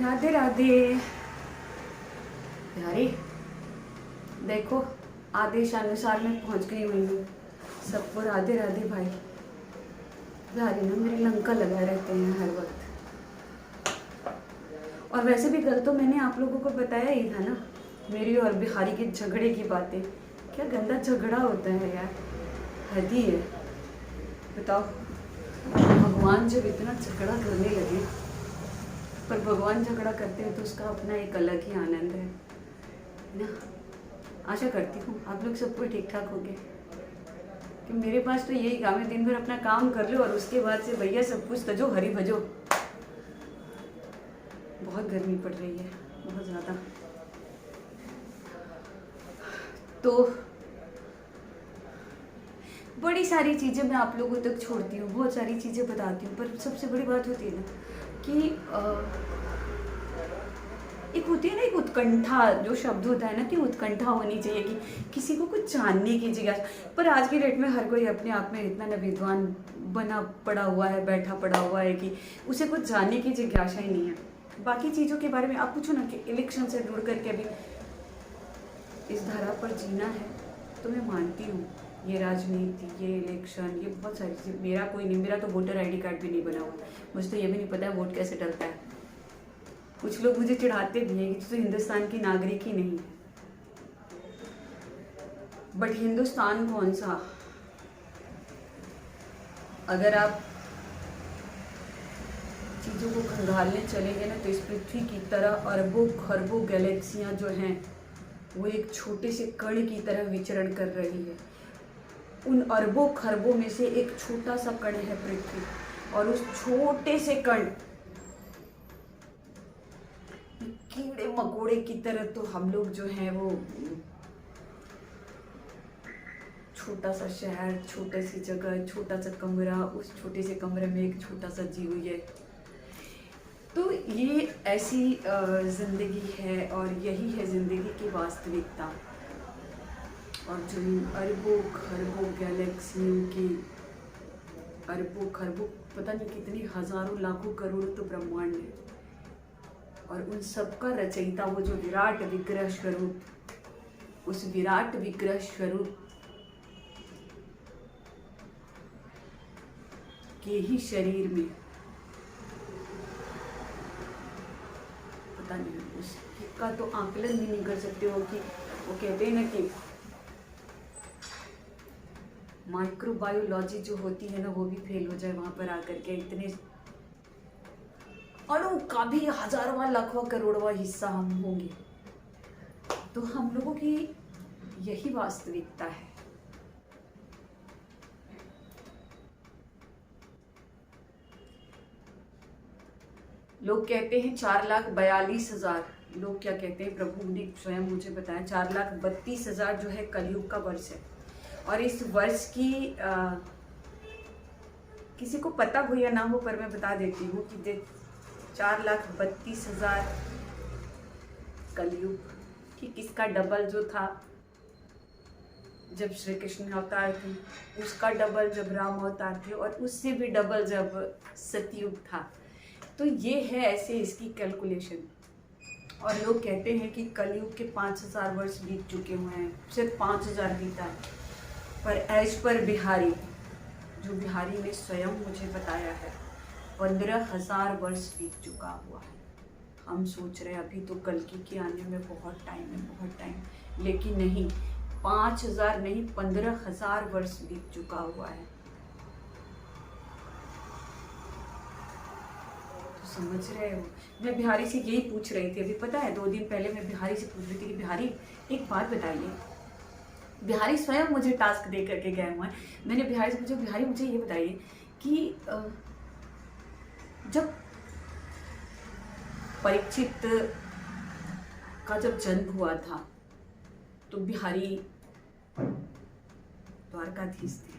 राधे राधे प्यारे। देखो आदेशानुसार मैं पहुंच गई हुई हूँ। सबको राधे राधे भाई। बिहारी ना मेरे लंका लगाए रहते हैं हर वक्त। और वैसे भी कल तो मैंने आप लोगों को बताया ही था ना, मेरी और बिहारी के झगड़े की बातें। क्या गंदा झगड़ा होता है यार, हद ही है। बताओ, भगवान जब इतना झगड़ा करने लगे, पर भगवान झगड़ा करते हैं तो उसका अपना एक अलग ही आनंद है ना। आशा करती हूँ आप लोग सब कोई ठीक ठाक होंगे, कि मेरे पास तो यही काम है, दिन भर अपना काम कर लो और उसके बाद से भैया सब कुछ तजो हरी भजो। बहुत गर्मी पड़ रही है, बहुत ज़्यादा। तो बड़ी सारी चीज़ें मैं आप लोगों तक छोड़ती हूँ, बहुत सारी चीज़ें बताती हूँ, पर सबसे बड़ी बात होती है ना कि एक होती है ना, एक उत्कंठा जो शब्द होता है ना, कि उत्कंठा होनी चाहिए कि किसी को कुछ जानने की जिज्ञासा। पर आज के डेट में हर कोई अपने आप में इतना न विद्वान बना पड़ा हुआ है, बैठा पड़ा हुआ है कि उसे कुछ जानने की जिज्ञासा ही नहीं है। बाकी चीज़ों के बारे में आप पूछो ना, कि इलेक्शन से जुड़ करके अभी इस धारा पर जीना है, तो मैं मानती हूँ ये राजनीति, ये इलेक्शन, ये बहुत सारी चीज़ें। मेरा कोई नहीं, मेरा तो वोटर आईडी कार्ड भी नहीं बना हुआ। मुझे तो ये भी नहीं पता है वोट कैसे डलता है। कुछ लोग मुझे चिढ़ाते भी हैं कि तू तो हिंदुस्तान की नागरिक ही नहीं है। बट हिंदुस्तान कौन सा? अगर आप चीज़ों को खंगालने चलेंगे ना, तो इस पृथ्वी की तरह अरबों खरबों गैलेक्सियां जो हैं, वो एक छोटे से कण की तरह विचरण कर रही है। उन अरबों खरबों में से एक छोटा सा कण है पृथ्वी, और उस छोटे से कण कीड़े मकोड़े की तरह तो हम लोग जो हैं वो छोटा सा शहर, छोटी सी जगह, छोटा सा कमरा, उस छोटे से कमरे में एक छोटा सा जीव है। तो ये ऐसी जिंदगी है, और यही है जिंदगी की वास्तविकता। और जो अरबों खरबों गैलेक्सियों की, अरबों खरबों पता नहीं कितनी हजारों लाखों करोड़ों तो ब्रह्मांड है, और उन सबका रचयिता वो जो विराट विग्रह स्वरूप, उस विराट विग्रह स्वरूप के ही शरीर में पता नहीं, उसका तो आकलन भी नहीं कर सकते हो। कि वो कहते हैं ना कि माइक्रोबायोलॉजी जो होती है ना, वो भी फेल हो जाए वहां पर आकर के। इतने अणु का भी हजारवां लाखवां करोड़वां हिस्सा हम होंगे। तो हम लोगों की यही वास्तविकता है। लोग कहते हैं 4,42,000, लोग क्या कहते हैं, प्रभु ने स्वयं मुझे बताया 4,32,000 जो है कलयुग का वर्ष है। और इस वर्ष की किसी को पता हो या ना हो, पर मैं बता देती हूँ कि 4,32,000 कलयुग, ठीक इसका डबल जो था जब श्री कृष्ण अवतार थे, उसका डबल जब राम अवतार थे, और उससे भी डबल जब सतयुग था। तो ये है ऐसे इसकी कैलकुलेशन। और लोग कहते हैं कि कलयुग के 5,000 वर्ष बीत चुके हुए हैं, सिर्फ 5,000 बीता है। पर एज पर बिहारी, जो बिहारी ने स्वयं मुझे बताया है, 15,000 वर्ष बीत चुका हुआ है। हम सोच रहे हैं अभी तो कल्कि के आने में बहुत टाइम है, बहुत टाइम, लेकिन नहीं, 5,000 नहीं 15,000 वर्ष बीत चुका हुआ है। तो समझ रहे हो, मैं बिहारी से यही पूछ रही थी। अभी पता है 2 दिन पहले मैं बिहारी से पूछ रही थी कि बिहारी एक बात बताइए। बिहारी स्वयं मुझे टास्क दे करके गए हुए हैं। मैंने बिहारी से पूछा, बिहारी मुझे ये बताइए कि जब परीक्षित का जब जन्म हुआ था, तो बिहारी द्वारकाधीश थे,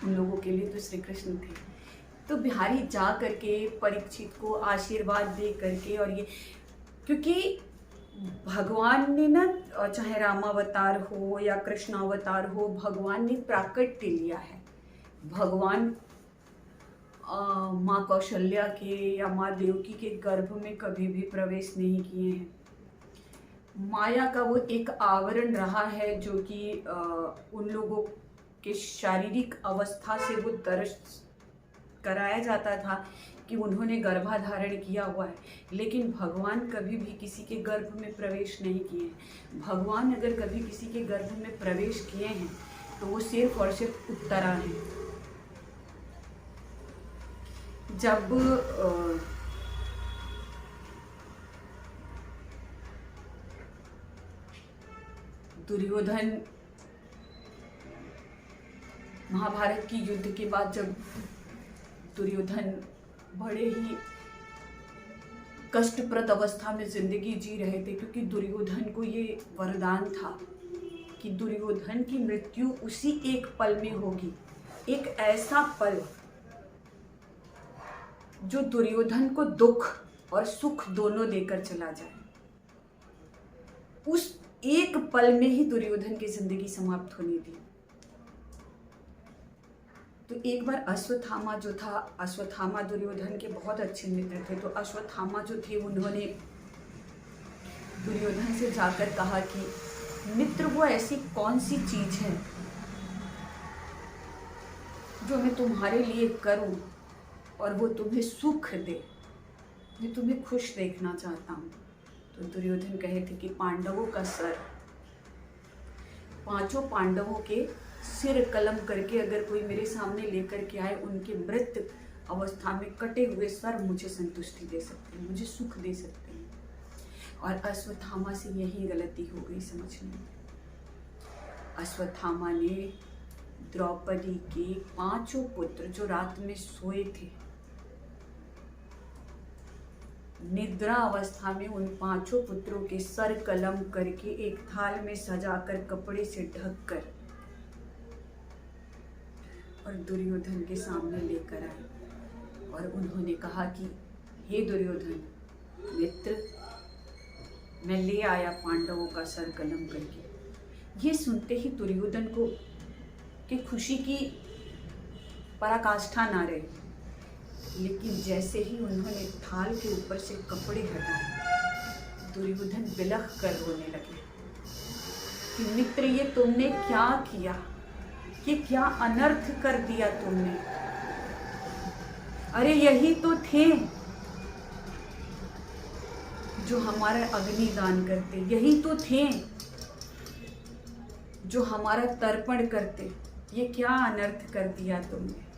उन लोगों के लिए तो श्री कृष्ण थे। तो बिहारी जा करके परीक्षित को आशीर्वाद दे करके, और ये क्योंकि भगवान ने ना, चाहे रामावतार हो या कृष्णावतार हो, भगवान ने प्राकट्य लिया है। भगवान माँ कौशल्या के या माँ देवकी के गर्भ में कभी भी प्रवेश नहीं किए हैं। माया का वो एक आवरण रहा है जो कि उन लोगों के शारीरिक अवस्था से वो दर्श कराया जाता था कि उन्होंने गर्भाधारण किया हुआ है, लेकिन भगवान कभी भी किसी के गर्भ में प्रवेश नहीं किए हैं। भगवान अगर कभी किसी के गर्भ में प्रवेश किए हैं तो वो सिर्फ और सिर्फ उत्तरा हैं। जब दुर्योधन महाभारत की युद्ध के बाद जब दुर्योधन बड़े ही कष्टप्रद अवस्था में जिंदगी जी रहे थे, क्योंकि दुर्योधन को ये वरदान था कि दुर्योधन की मृत्यु उसी एक पल में होगी, एक ऐसा पल जो दुर्योधन को दुख और सुख दोनों देकर चला जाए। उस एक पल में ही दुर्योधन की जिंदगी समाप्त होनी थी। तो एक बार अश्वत्थामा जो था, अश्वत्थामा दुर्योधन के बहुत अच्छे मित्र थे, तो अश्वत्थामा जो थे उन्होंने दुर्योधन से जाकर कहा कि मित्र, वो ऐसी कौन सी चीज है जो मैं तुम्हारे लिए करूं और वो तुम्हें सुख दे, मैं तुम्हें खुश देखना चाहता हूं। तो दुर्योधन कहे थे कि पांडवों का सर, पांचों पांडवों के सिर कलम करके अगर कोई मेरे सामने लेकर के आए, उनके मृत अवस्था में कटे हुए सर मुझे संतुष्टि दे सकते हैं, मुझे सुख दे सकते हैं। और अश्वत्थामा से यही गलती हो गई समझने में। अश्वत्थामा ने द्रौपदी के पांचों पुत्र जो रात में सोए थे, निद्रा अवस्था में उन पांचों पुत्रों के सर कलम करके एक थाल में सजाकर कपड़े से ढककर और दुर्योधन के सामने लेकर आए और उन्होंने कहा कि हे दुर्योधन मित्र, मैं ले आया पांडवों का सर कलम करके। ये सुनते ही दुर्योधन को कि खुशी की पराकाष्ठा ना रही, लेकिन जैसे ही उन्होंने थाल के ऊपर से कपड़े हटाए, दुर्योधन बिलख कर रोने लगे कि मित्र, ये तुमने क्या किया, ये क्या अनर्थ कर दिया तुमने। अरे यही तो थे जो हमारा अग्निदान करते, यही तो थे जो हमारा तर्पण करते, ये क्या अनर्थ कर दिया तुमने।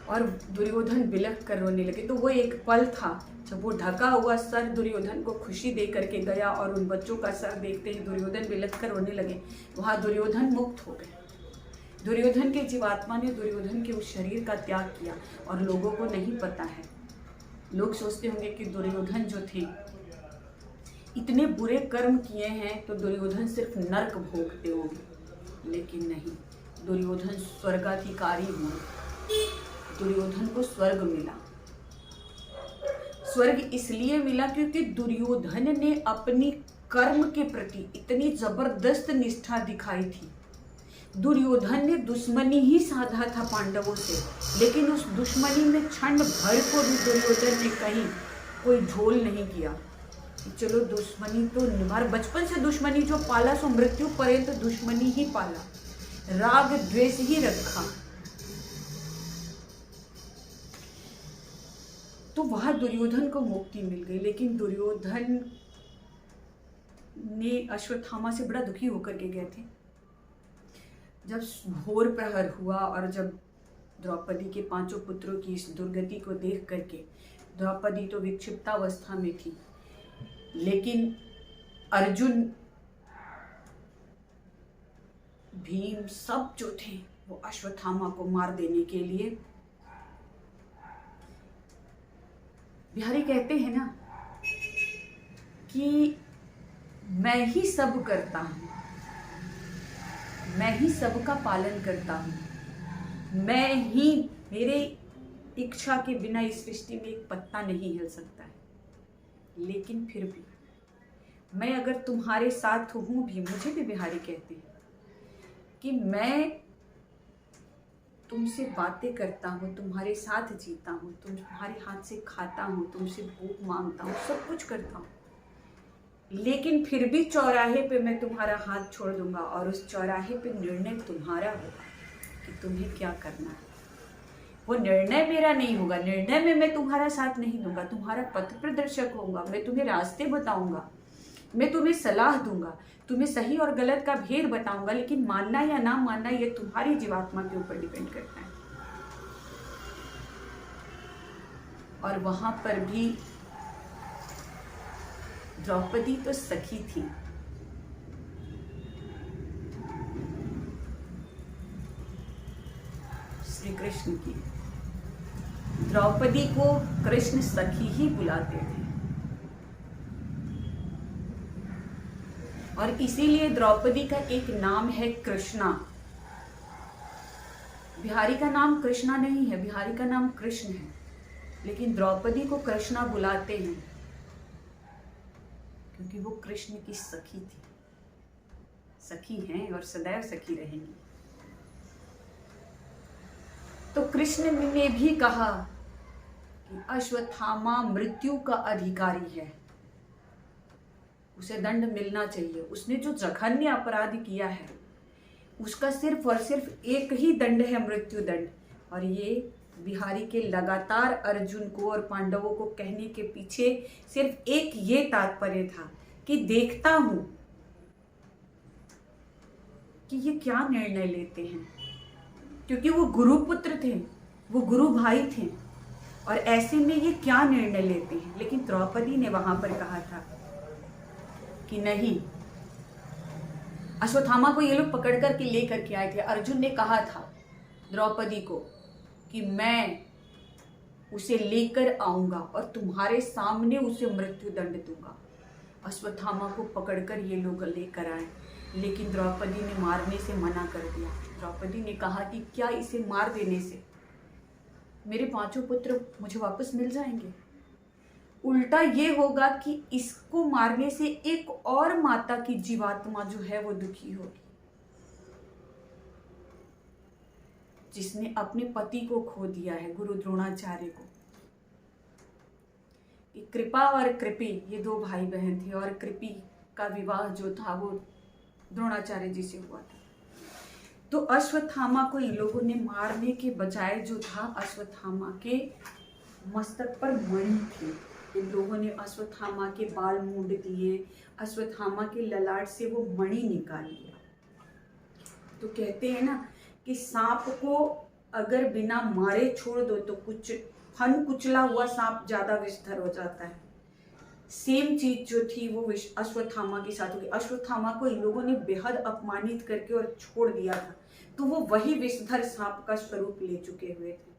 और दुर्योधन बिलख कर रोने लगे। तो वो एक पल था जब वो ढका हुआ सर दुर्योधन को खुशी दे करके गया और उन बच्चों का सर देखते ही दुर्योधन बिलख कर रोने लगे। वहाँ दुर्योधन मुक्त हो गए। दुर्योधन के जीवात्मा ने दुर्योधन के उस शरीर का त्याग किया और लोगों को नहीं पता है। लोग सोचते होंगे कि दुर्योधन जो थे इतने बुरे कर्म किए हैं तो दुर्योधन सिर्फ नरक भोगते होंगे, लेकिन नहीं, दुर्योधन स्वर्गाधिकारी हुए। दुर्योधन को स्वर्ग मिला। स्वर्ग इसलिए मिला क्योंकि दुर्योधन ने अपनी कर्म के प्रति इतनी जबरदस्त निष्ठा दिखाई थी। दुर्योधन ने दुश्मनी ही साधा था पांडवों से, लेकिन उस दुश्मनी में क्षण भर को भी दुर्योधन ने कहीं कोई झोल नहीं किया। चलो दुश्मनी तो निवार, बचपन से दुश्मनी जो पाला सो मृत्यु पर्यंत दुश्मनी ही पाला, राग द्वेष ही रखा। तो वहां दुर्योधन को मुक्ति मिल गई। लेकिन दुर्योधन ने अश्वत्थामा से बड़ा दुखी होकर के गए थे। जब भोर प्रहर हुआ और जब द्रौपदी के पांचों पुत्रों की इस दुर्गति को देख करके, द्रौपदी तो विक्षिप्तावस्था में थी, लेकिन अर्जुन, भीम, सब जो थे वो अश्वत्थामा को मार देने के लिए, बिहारी कहते हैं ना कि मैं ही सब करता हूं, मैं ही सबका पालन करता हूं, मैं ही, मेरे इच्छा के बिना इस सृष्टि में एक पत्ता नहीं हिल सकता है, लेकिन फिर भी मैं अगर तुम्हारे साथ हूं भी, मुझे भी बिहारी कहते हैं कि मैं तुमसे बातें करता हूँ, तुम्हारे साथ जीता हूँ, तुम्हारे हाथ से खाता हूँ, तुमसे भूख मांगता हूँ, सब कुछ करता हूँ, लेकिन फिर भी चौराहे पे मैं तुम्हारा हाथ छोड़ दूंगा और उस चौराहे पे निर्णय तुम्हारा होगा कि तुम्हें क्या करना है। वो निर्णय मेरा नहीं होगा, निर्णय में मैं तुम्हारा साथ नहीं दूंगा, तुम्हारा पथ प्रदर्शक होऊंगा, मैं तुम्हें रास्ते बताऊंगा, मैं तुम्हें सलाह दूंगा, तुम्हें सही और गलत का भेद बताऊंगा, लेकिन मानना या ना मानना ये तुम्हारी जीवात्मा के ऊपर डिपेंड करता है। और वहां पर भी द्रौपदी तो सखी थी, श्री कृष्ण की। द्रौपदी को कृष्ण सखी ही बुलाते थे और इसीलिए द्रौपदी का एक नाम है कृष्णा। बिहारी का नाम कृष्णा नहीं है, बिहारी का नाम कृष्ण है, लेकिन द्रौपदी को कृष्णा बुलाते हैं क्योंकि वो कृष्ण की सखी थी, सखी हैं और सदैव सखी रहेंगी। तो कृष्ण ने भी कहा कि अश्वत्थामा मृत्यु का अधिकारी है, उसे दंड मिलना चाहिए। उसने जो जघन्य अपराध किया है उसका सिर्फ और सिर्फ एक ही दंड है, मृत्यु दंड। और ये बिहारी के लगातार अर्जुन को और पांडवों को कहने के पीछे सिर्फ एक ये तात्पर्य था कि देखता हूं कि ये क्या निर्णय लेते हैं, क्योंकि वो गुरुपुत्र थे, वो गुरु भाई थे, और ऐसे में ये क्या निर्णय लेते हैं। लेकिन द्रौपदी ने वहां पर कहा था कि नहीं, अश्वत्थामा को ये लोग पकड़ करके ले करके आए थे। अर्जुन ने कहा था द्रौपदी को कि मैं उसे लेकर आऊंगा और तुम्हारे सामने उसे मृत्यु दंड दूंगा। अश्वत्थामा को पकड़कर ये लोग लेकर आए, लेकिन द्रौपदी ने मारने से मना कर दिया। द्रौपदी ने कहा कि क्या इसे मार देने से मेरे 5 पुत्र मुझे वापस मिल जाएंगे? उल्टा ये होगा कि इसको मारने से एक और माता की जीवात्मा जो है वो दुखी होगी, जिसने अपने पति को खो दिया है, गुरु द्रोणाचार्य को। कृपा और कृपी ये 2 भाई बहन थे और कृपी का विवाह जो था वो द्रोणाचार्य जी से हुआ था। तो अश्वत्थामा को इन लोगों ने मारने के बजाय जो था, अश्वत्थामा के मस्तक पर मणि थी। इन लोगों ने अश्वत्थामा के बाल मूंड दिए, अश्वत्थामा के ललाट से वो मणि निकाल लिया। तो कहते हैं ना कि सांप को अगर बिना मारे छोड़ दो तो कुछ फन कुचला हुआ सांप ज्यादा विषधर हो जाता है। सेम चीज जो थी वो अश्वत्थामा के साथ होगी। अश्वत्थामा को इन लोगों ने बेहद अपमानित करके और छोड़ दिया था, तो वो वही विषधर सांप का स्वरूप ले चुके हुए थे।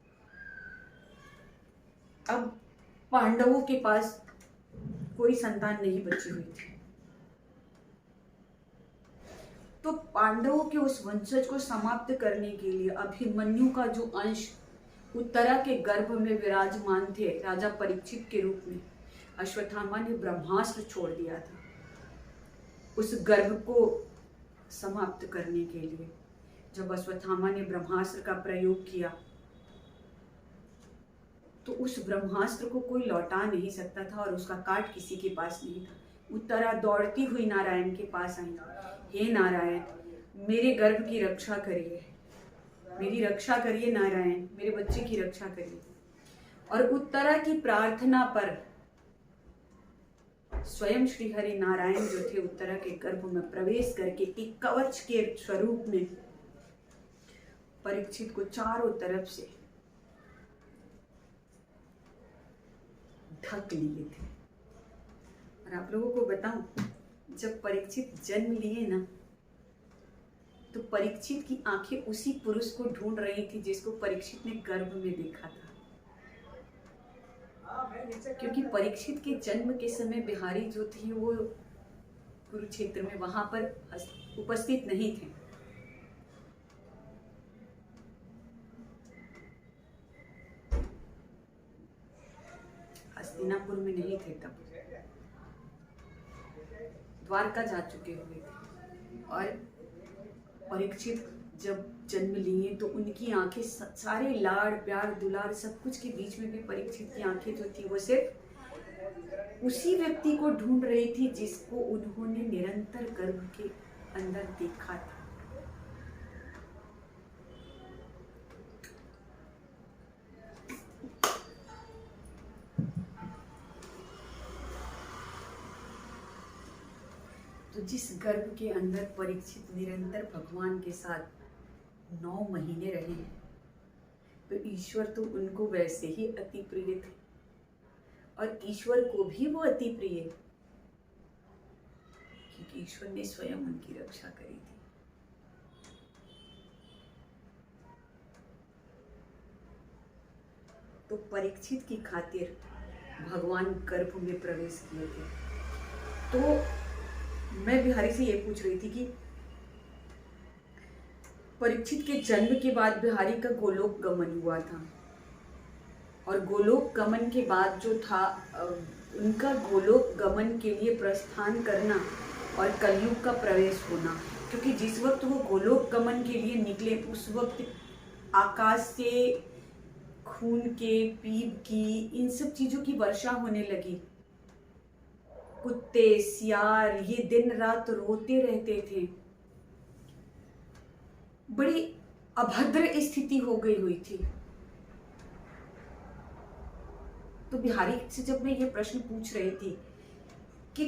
अब पांडवों के पास कोई संतान नहीं बची हुई थी, तो पांडवों के उस वंशज को समाप्त करने के लिए अभिमन्यु का जो अंश उत्तरा के गर्भ में विराजमान थे राजा परीक्षित के रूप में, अश्वत्थामा ने ब्रह्मास्त्र छोड़ दिया था उस गर्भ को समाप्त करने के लिए। जब अश्वत्थामा ने ब्रह्मास्त्र का प्रयोग किया तो उस ब्रह्मास्त्र को कोई लौटा नहीं सकता था और उसका काट किसी के पास नहीं था। उत्तरा दौड़ती हुई नारायण के पास आई, हे नारायण मेरे गर्भ की रक्षा करिए, मेरी रक्षा करिए नारायण, मेरे बच्चे की रक्षा करिए। और उत्तरा की प्रार्थना पर स्वयं श्री हरि नारायण जो थे उत्तरा के गर्भ में प्रवेश करके एक कवच के स्वरूप में परीक्षित को चारों तरफ से ढक लिए थे। और आप लोगों को बताऊं, जब परीक्षित जन्म लिए ना, तो परीक्षित की आंखें उसी पुरुष को ढूंढ रही थी जिसको परीक्षित ने गर्भ में देखा था। क्योंकि परीक्षित के जन्म के समय बिहारी जो थे वो कुरुक्षेत्र में वहां पर उपस्थित नहीं थे। हस्तिनापुर में नहीं थे, तब द्वारका जा चुके हुए थे। और परीक्षित जब जन्म लिए तो उनकी आंखें सारे लाड़ प्यार दुलार सब कुछ के बीच में भी परीक्षित की आंखें जो थी वो सिर्फ उसी व्यक्ति को ढूंढ रही थी जिसको उन्होंने निरंतर गर्भ के अंदर देखा था। तो जिस गर्भ के अंदर परीक्षित निरंतर भगवान के साथ 9 महीने रहे हैं, तो ईश्वर तो उनको वैसे ही अति प्रिय थे और ईश्वर को भी वो अति प्रिय, क्योंकि ईश्वर ने स्वयं उनकी रक्षा करी थी। तो परीक्षित की खातिर भगवान गर्भ में प्रवेश किए थे। तो मैं बिहारी से ये पूछ रही थी कि परीक्षित के जन्म के बाद बिहारी का गोलोक गमन हुआ था, और गोलोक गमन के बाद जो था उनका गोलोक गमन के लिए प्रस्थान करना और कलयुग का प्रवेश होना, क्योंकि जिस वक्त वो गोलोक गमन के लिए निकले उस वक्त आकाश से खून के, पीप की, इन सब चीजों की वर्षा होने लगी। कुत्ते, सियार ये दिन रात रोते रहते थे। बड़ी अभद्र स्थिति हो गई हुई थी। तो बिहारी से जब मैं ये प्रश्न पूछ रही थी कि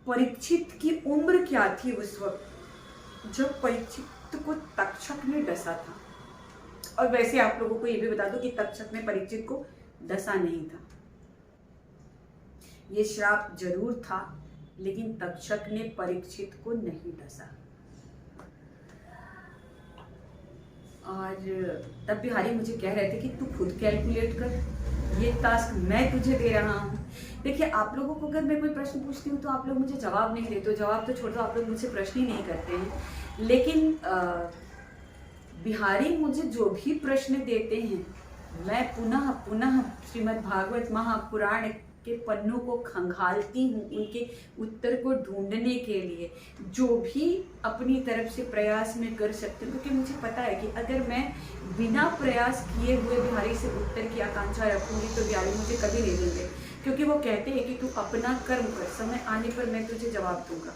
परीक्षित की उम्र क्या थी उस वक्त जब परीक्षित को तक्षक ने डसा था, और वैसे आप लोगों को ये भी बता दो कि तक्षक ने परीक्षित को डसा नहीं था। ये श्राप जरूर था, लेकिन तक्षक ने परीक्षित को नहीं डसा। और तब बिहारी मुझे कह रहे थे कि तू खुद कैलकुलेट कर, ये टास्क मैं तुझे दे रहा हूँ। देखिए, आप लोगों को अगर मैं कोई प्रश्न पूछती हूँ तो आप लोग मुझे जवाब नहीं देते हो, जवाब तो छोड़ दो, आप लोग मुझसे प्रश्न ही नहीं करते हैं। लेकिन बिहारी मुझे जो भी प्रश्न देते हैं, मैं पुनः पुनः श्रीमद् भागवत महापुराण के पन्नों को खंगालती हूँ उनके उत्तर को ढूंढने के लिए, जो भी अपनी तरफ से प्रयास में कर सकती हूँ, क्योंकि मुझे पता है कि अगर मैं बिना प्रयास किए हुए बिहारी से उत्तर की आकांक्षा रखूंगी तो बिहारी मुझे कभी नहीं देंगे, क्योंकि वो कहते हैं कि तू अपना कर्म कर, समय आने पर मैं तुझे जवाब दूंगा।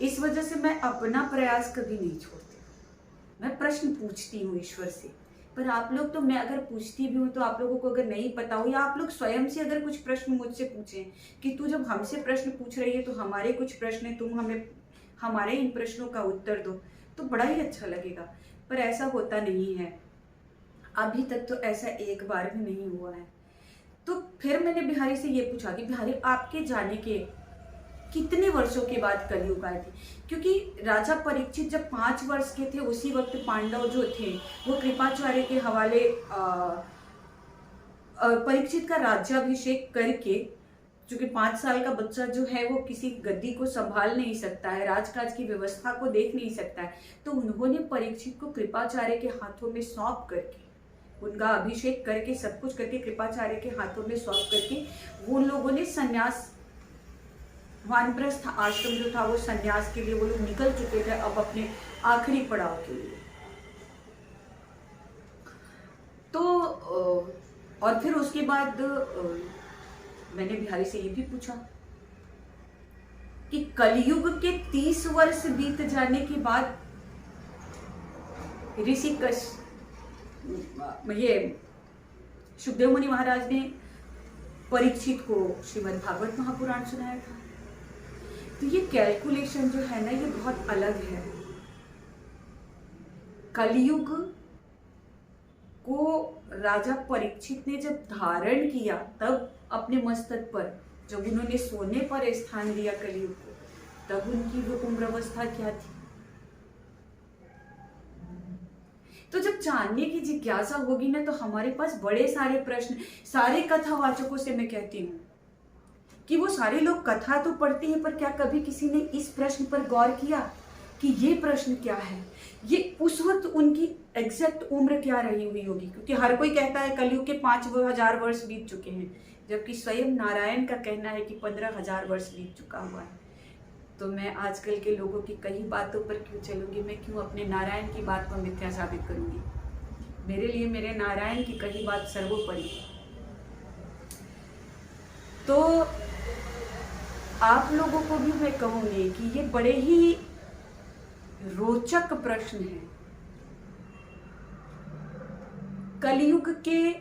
इस वजह से मैं अपना प्रयास कभी नहीं छोड़ती, मैं प्रश्न पूछती हूँ ईश्वर से। पर आप लोग तो, मैं अगर पूछती भी हूँ तो आप लोगों को अगर नहीं पता हो, या आप लोग स्वयं से अगर कुछ प्रश्न मुझसे पूछें कि तू जब हमसे प्रश्न पूछ रही है तो हमारे कुछ प्रश्न है, तुम हमें हमारे इन प्रश्नों का उत्तर दो, तो बड़ा ही अच्छा लगेगा। पर ऐसा होता नहीं है, अभी तक तो ऐसा एक बार भी नहीं हुआ है। तो फिर मैंने बिहारी से ये पूछा कि बिहारी, आपके जाने के कितने वर्षों के बाद कलयुग आए थे? क्योंकि राजा परीक्षित जब 5 वर्ष के थे उसी वक्त पांडव जो थे वो कृपाचार्य के हवाले परीक्षित का राज्याभिषेक करके, क्योंकि 5 साल का बच्चा जो है वो किसी गद्दी को संभाल नहीं सकता है, राजकाज की व्यवस्था को देख नहीं सकता है, तो उन्होंने परीक्षित को कृपाचार्य के हाथों में सौंप करके, उनका अभिषेक करके, सब कुछ करके कृपाचार्य के हाथों में सौंप करके वो लोगों ने संन्यास, वानप्रस्थ आश्रम जो था वो संन्यास के लिए वो लोग निकल चुके थे, अब अपने आखिरी पड़ाव के लिए। तो और फिर उसके बाद मैंने बिहारी से ये भी पूछा कि कलयुग के 30 वर्ष बीत जाने के बाद ऋषिकश, ये सुखदेव मुनि महाराज ने परीक्षित को श्रीमद् भागवत महापुराण सुनाया था। तो ये कैलकुलेशन जो है ना, ये बहुत अलग है। कलयुग को राजा परीक्षित ने जब धारण किया, तब अपने मस्तक पर, जब उन्होंने सोने पर स्थान दिया कलयुग को, तब उनकी वो उम्र अवस्था क्या थी? तो जब जानने की जिज्ञासा होगी ना, तो हमारे पास बड़े सारे प्रश्न, सारे कथावाचकों से मैं कहती हूँ कि वो सारे लोग कथा तो पढ़ते हैं, पर क्या कभी किसी ने इस प्रश्न पर गौर किया कि ये प्रश्न क्या है, ये उस वक्त उनकी एग्जैक्ट उम्र क्या रही हुई होगी? क्योंकि हर कोई कहता है कलयुग के 5000 वर्ष बीत चुके हैं, जबकि स्वयं नारायण का कहना है कि 15000 वर्ष बीत चुका हुआ है। तो मैं आजकल के लोगों की कई बातों पर क्यों चलूंगी? मैं क्यों अपने नारायण की बात को मिथ्या साबित करूंगी? मेरे लिए मेरे नारायण की कही बात सर्वोपरि है। तो आप लोगों को भी मैं कहूंगी कि ये बड़े ही रोचक प्रश्न है। कलयुग के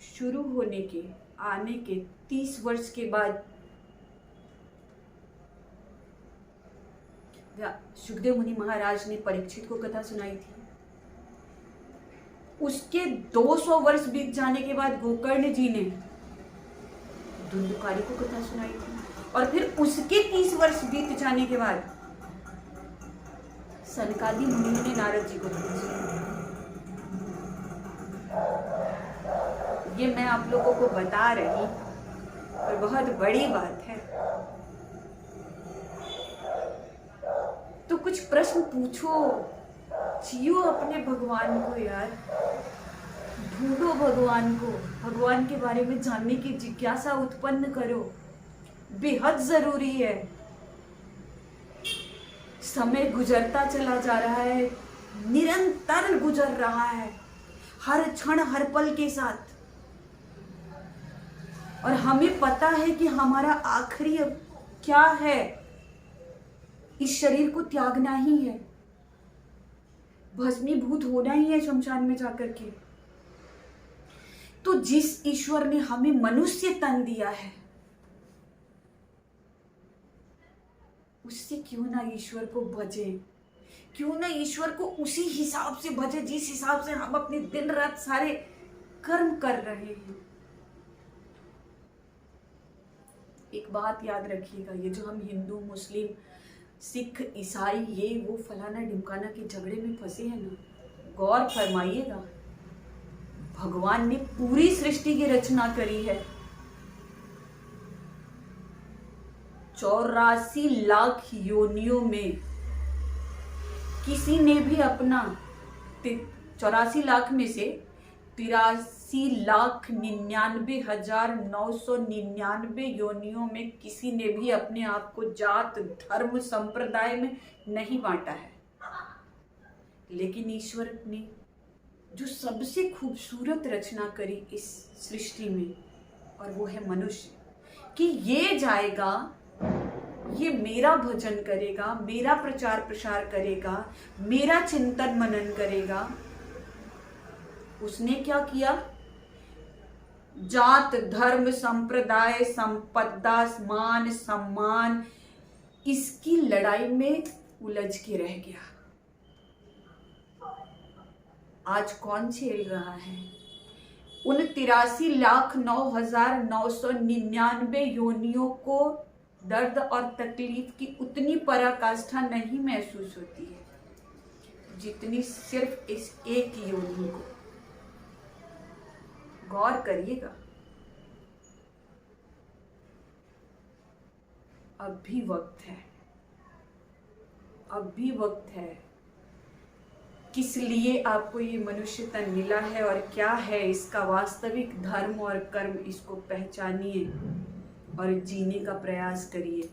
शुरू होने के आने के 30 वर्ष के बाद सुखदेव मुनि महाराज ने परीक्षित को कथा सुनाई थी। उसके 200 वर्ष बीत जाने के बाद गोकर्ण जी ने धुंधुकारी को कथा सुनाई थी, और फिर उसके 30 वर्ष बीत जाने के बाद सनकादि मुनि ने नारद जी को कथा सुनाई। ये मैं आप लोगों को बता रही और बहुत बड़ी बात है। तो कुछ प्रश्न पूछो, जियो अपने भगवान को यार, ढूंढो भगवान को, भगवान के बारे में जानने की जिज्ञासा उत्पन्न करो, बेहद जरूरी है। समय गुजरता चला जा रहा है, निरंतर गुजर रहा है, हर क्षण हर पल के साथ, और हमें पता है कि हमारा आखिरी क्या है, इस शरीर को त्यागना ही है, भस्मीभूत होना ही है शमशान में जाकर के। तो जिस ईश्वर ने हमें मनुष्य तन दिया है, उससे क्यों ना ईश्वर को भजे, क्यों ना ईश्वर को उसी हिसाब से भजे जिस हिसाब से हम अपने दिन रात सारे कर्म कर रहे हैं। एक बात याद रखिएगा, ये जो हम हिंदू मुस्लिम सिख ईसाई ये वो फलाना ढिमकाना के झगड़े में फंसे हैं ना, गौर फरमाइएगा, भगवान ने पूरी सृष्टि की रचना करी है। 84 लाख योनियों में किसी ने भी अपना 84 लाख में से 83,99,999 योनियों में किसी ने भी अपने आप को जात धर्म संप्रदाय में नहीं बांटा है। लेकिन ईश्वर ने जो सबसे खूबसूरत रचना करी इस सृष्टि में, और वो है मनुष्य, कि ये जाएगा, ये मेरा भजन करेगा, मेरा प्रचार प्रसार करेगा, मेरा चिंतन मनन करेगा। उसने क्या किया? जात धर्म संप्रदाय संपदा मान सम्मान, इसकी लड़ाई में उलझ के रह गया। आज कौन झेल रहा है? उन 83,09,999 योनियों को दर्द और तकलीफ की उतनी पराकाष्ठा नहीं महसूस होती है जितनी सिर्फ इस एक योनि को। गौर करिएगा, अब भी वक्त है, अब भी वक्त है। किस लिए आपको ये मनुष्य तन मिला है और क्या है इसका वास्तविक धर्म और कर्म, इसको पहचानिए और जीने का प्रयास करिए।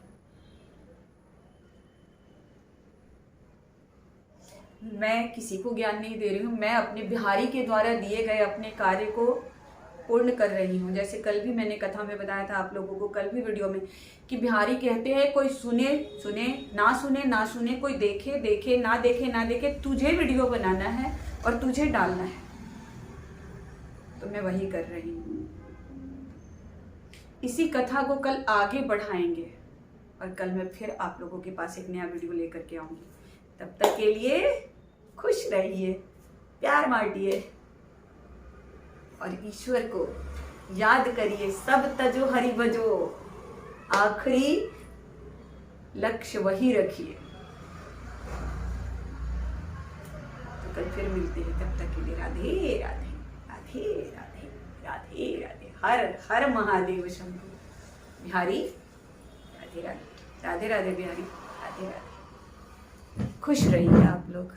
मैं किसी को ज्ञान नहीं दे रही हूँ, मैं अपने बिहारी के द्वारा दिए गए अपने कार्य को पूर्ण कर रही हूँ। जैसे कल भी मैंने कथा में बताया था आप लोगों को, कल भी वीडियो में, कि बिहारी कहते हैं कोई सुने सुने ना सुने ना सुने, कोई देखे देखे ना देखे ना देखे, तुझे वीडियो बनाना है और तुझे डालना है। तो मैं वही कर रही हूँ। इसी कथा को कल आगे बढ़ाएंगे और कल मैं फिर आप लोगों के पास एक नया वीडियो लेकर के आऊंगी। तब तक के लिए खुश रहिए, प्यार बांटिए और ईश्वर को याद करिए। सब तजो हरि भजो, आखिरी लक्ष्य वही रखिए। तो कल फिर मिलते हैं, तब तक के लिए राधे राधे राधे राधे राधे राधे। हर हर महादेव शंभु। बिहारी राधे राधे, राधे राधे बिहारी, राधे राधे। खुश रहिए आप लोग।